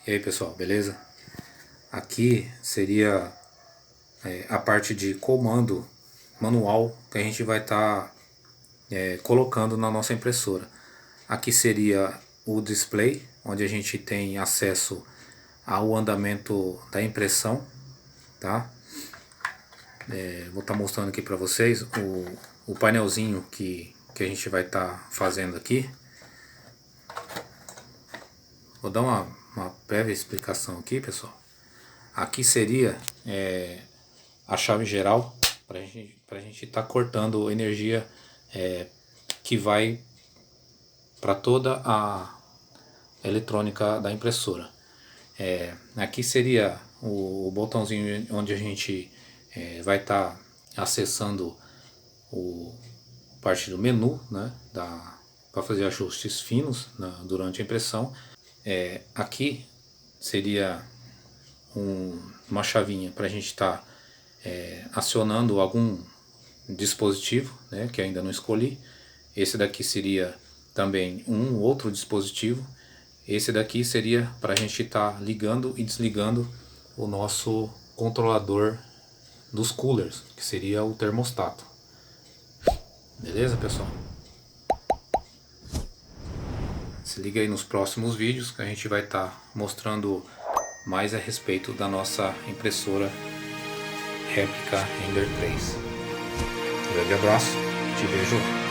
E aí pessoal, beleza? Aqui seria a parte de comando manual que a gente vai estar colocando na nossa impressora. Aqui seria o display, onde a gente tem acesso ao andamento da impressão, tá? Vou estar mostrando aqui para vocês o painelzinho que a gente vai estar fazendo aqui. Vou dar uma breve explicação aqui, pessoal. Aqui seria a chave geral para a gente estar cortando energia que vai para toda a eletrônica da impressora. Aqui seria o botãozinho onde a gente vai estar acessando parte do menu, né, para fazer ajustes finos durante a impressão. Aqui seria uma chavinha para a gente estar acionando algum dispositivo, né, que ainda não escolhi. Esse daqui seria também um outro dispositivo. Esse daqui seria para a gente estar ligando e desligando o nosso controlador dos coolers, que seria o termostato. Beleza, pessoal? Se liga aí nos próximos vídeos que a gente vai estar mostrando mais a respeito da nossa impressora réplica Ender 3. Um grande abraço, te vejo lá.